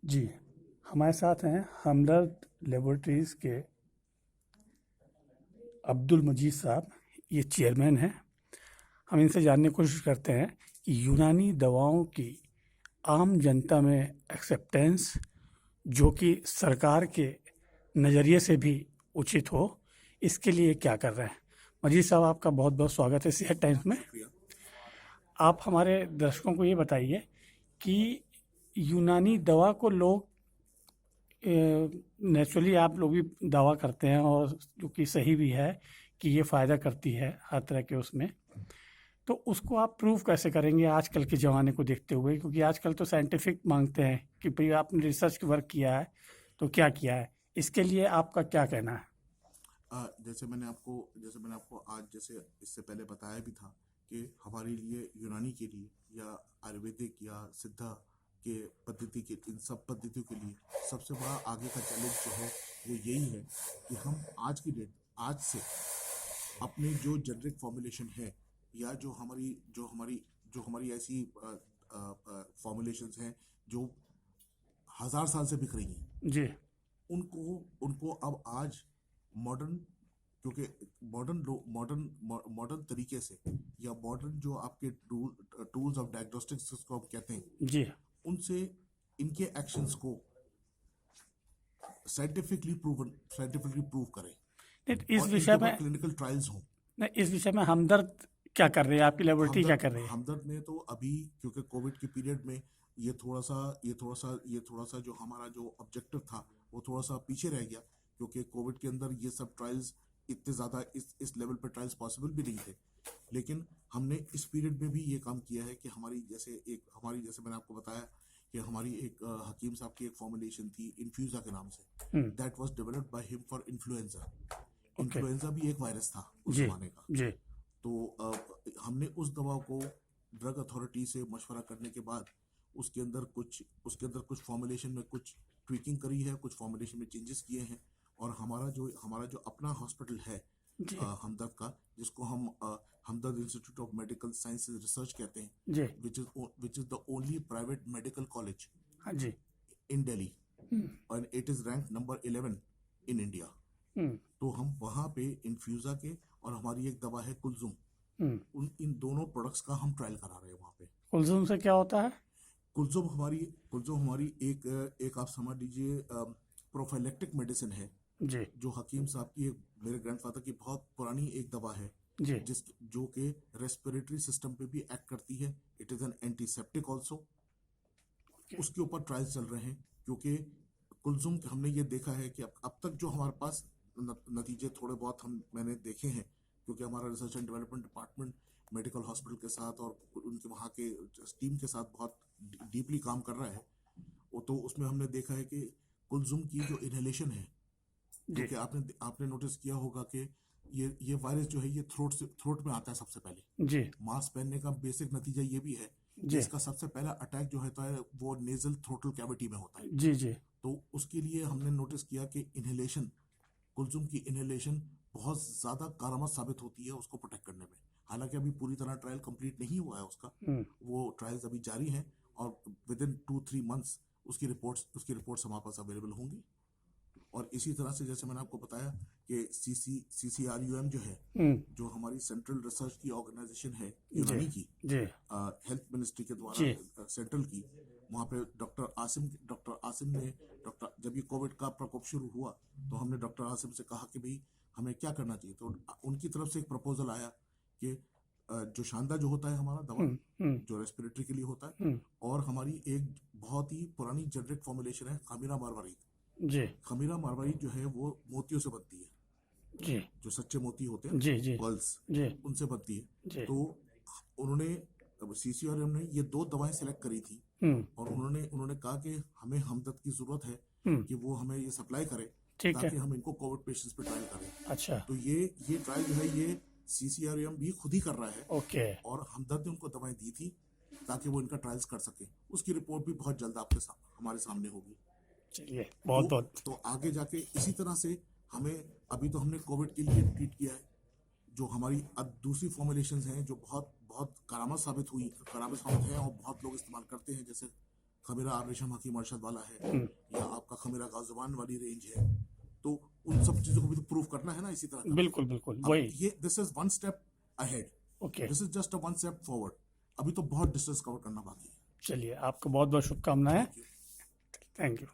जी, हमारे साथ हैं हमदर्द लेबोरेटरीज़ के अब्दुल मजीद साहब। ये चेयरमैन हैं। हम इनसे जानने की कोशिश करते हैं कि यूनानी दवाओं की आम जनता में एक्सेप्टेंस, जो कि सरकार के नज़रिए से भी उचित हो, इसके लिए क्या कर रहे हैं। मजीद साहब, आपका बहुत बहुत स्वागत है सेहत टाइम्स में। शुक्रिया। आप हमारे दर्शकों को ये बताइए कि यूनानी दवा को लोग नेचुरली आप लोग भी दावा करते हैं, और जो कि सही भी है कि ये फ़ायदा करती है हर तरह के उसमें, तो उसको आप प्रूव कैसे करेंगे आजकल के ज़माने को देखते हुए? क्योंकि आजकल तो साइंटिफिक मांगते हैं कि भाई आपने रिसर्च वर्क किया है तो क्या किया है, इसके लिए आपका क्या कहना है? जैसे मैंने आपको आज जैसे इससे पहले बताया भी था कि हमारे लिए यूनानी के लिए या आयुर्वेदिक या सिद्धा के पद्धति के इन सब पद्धतियों के लिए सबसे बड़ा आगे का चैलेंज जो है वो यही है कि हम आज से अपने जो जेनरिक फॉर्मुलेशन है या जो हमारी ऐसी फॉर्मुलेशंस हैं जो हजार साल से बिक रही हैं, जी। उनको उनको अब आज मॉडर्न, क्योंकि मॉडर्न मॉडर्न तरीके से या मॉडर्न जो आपके टूल्स ऑफ डायग्नोस्टिक्स जिसको हम कहते हैं, जी। उनसे इनके एक्शंस को साइंटिफिकली प्रूव करें नहीं, इस और इनके विषय ऊपर में क्लिनिकल ट्रायल्स हों। नहीं, इस विषय में हमदर्द क्या कर रही है, आपकी लेबोरेटरी क्या हमदर्द कर रही है? हमदर्द ने तो अभी, क्योंकि कोविड के पीरियड में ये थोड़ा सा जो हमारा जो ऑब्जेक्टिव था वो थोड़ा सा पीछे रह गया, क्योंकि कोविड के अंदर ये सब ट्रायल्स इतने ज़्यादा इस लेवल पर ट्रायल्स पॉसिबल भी नहीं थे। लेकिन हमने इस पीरियड में भी ये काम किया है कि जैसे मैंने आपको बताया कि हमारी एक हकीम साहब की एक फॉर्मुलेशन थी इन्फ्यूज़ा के नाम से, that was developed by him for influenza. Okay. Influenza भी एक वायरस था उस जी। जमाने का। जी। तो हमने उस दवा को ड्रग अथॉरिटी से मशवरा करने के बाद उसके अंदर कुछ फॉर्मुलेशन में कुछ ट्विकिंग करी है, कुछ फॉर्मुलेशन में चेंजेस किए हैं। और हमारा जो अपना हॉस्पिटल है जी। हमदर्द का, जिसको हम Hamdard institute of medical sciences research कहते हैं, जी। Which is the only private medical college हाँ जी। इन दिल्ली, और it is rank number 11 in India. Hmm. तो हम वहाँ पे इन्फ्यूज़ा के, और हमारी एक दवा है कुलजुम, हम्म। इन दोनों प्रोडक्ट्स का हम ट्रायल करा रहे हैं वहाँ पे। कुलजुम से क्या होता है? कुलजुम हमारी एक आप समझ लीजिए प्रोफाइलेक्टिक मेडिसिन है, जी। जो हकीम साहब की मेरे ग्रैंडफादर की बहुत पुरानी एक दवा है, जी। जो कि रेस्पिरेटरी सिस्टम पे भी एक्ट करती है। It is an antiseptic also. उसके ऊपर ट्रायल्स चल रहे हैं, क्योंकि कुलजुम हमने ये देखा है कि अब तक जो हमारे पास नतीजे थोड़े बहुत मैंने देखे हैं, क्योंकि हमारा research and development department medical hospital के साथ और उनके वहाँ के टीम के साथ बहुत डीपली काम कर रहा है। तो उसमें हमने देखा है कि कुलजुम की जो इनहेलेशन है, जी। क्योंकि आपने नोटिस किया होगा कि ये वायरस जो है ये थ्रोट में आता है सबसे पहले। जी। मास्क पहनने का बेसिक नतीजा ये भी है कि जी। इसका सबसे पहला अटैक जो होता है वो नेजल थ्रोटल कैविटी में होता है। जी। जी। तो उसके लिए हमने नोटिस किया कि इनहेलेशन, कुलजुम की इनहेलेशन बहुत ज़्यादा कारगर साबित होती है उसको प्रोटेक्ट करने में। हालांकि अभी पूरी तरह ट्रायल कंप्लीट नहीं हुआ है उसका, वो ट्रायल्स अभी जारी हैं, और विद इन 2-3 मंथ्स उसकी रिपोर्ट्स हमारे पास अवेलेबल होंगी। और इसी तरह से जैसे मैंने आपको बताया कि CCRUM जो है, हम्म। जो हमारी सेंट्रल रिसर्च की ऑर्गेनाइजेशन है जी। यूनानी की, जी। हेल्थ मिनिस्ट्री के जी। द्वारा सेंट्रल की, वहाँ पे डॉक्टर आसिम ने जब ये कोविड का प्रकोप शुरू हुआ, तो हमने डॉक्टर आसिम से कहा कि भाई हमें क्या करना चाहिए। तो उनकी तरफ से एक प्रपोजल आया कि जो शानदा जो होता है हमारा दवा, हम्म। हम्म। जो रेस्पिरेटरी के लिए होता है, हम्म। और हमारी एक बहुत ही पुरानी जेनरिक फॉर्मुलेशन है खमीरा मारवाड़ी। जी। खमीरा मारवाड़ी जो है वो मोतियों से बनती है, जी। जो सच्चे मोती होते हैं, जी। जी। पर्ल्स, जी। उनसे बनती है। जी। तो उन्होंने CCRM ने ये 2 दवाएं सिलेक्ट करी थी, हम्म। और उन्होंने कहा कि हमें हमदर्द की ज़रूरत है हम्म। कि वो हमें ये सप्लाई करे, ठीक है। ताकि हम इनको कोविड पेशेंट्स पे ट्रायल करें। अच्छा। तो ये ट्रायल जो है ये CCRM भी खुद ही कर रहा है, ओके। और हमदर्द ने उनको दवाएं दी थी ताकि वो इनका ट्रायल्स कर सके। उसकी रिपोर्ट भी बहुत जल्द हमारे सामने होगी। चलिए, तो बहुत बहुत। तो आगे जाके इसी तरह से हमें, अभी तो हमने कोविड के लिए ट्रीट किया है, जो हमारी अब दूसरी फॉर्मुलेशंस हैं जो बहुत बहुत करामत साबित हैं और बहुत लोग इस्तेमाल करते हैं, जैसे खमेरा रेशम हकीम अरशद वाला है, या आपका खमेरा गाजवान वाली रेंज है, तो उन सब चीजों को भी तो प्रूव करना है ना इसी तरह का। बिल्कुल बिल्कुल अब वही। ये this is one step ahead, okay, this is just a one step forward. अभी तो बहुत डिस्टेंस कवर करना बाकी है। चलिए आपको बहुत बहुत शुभकामनाएं। Thank you. Thank you.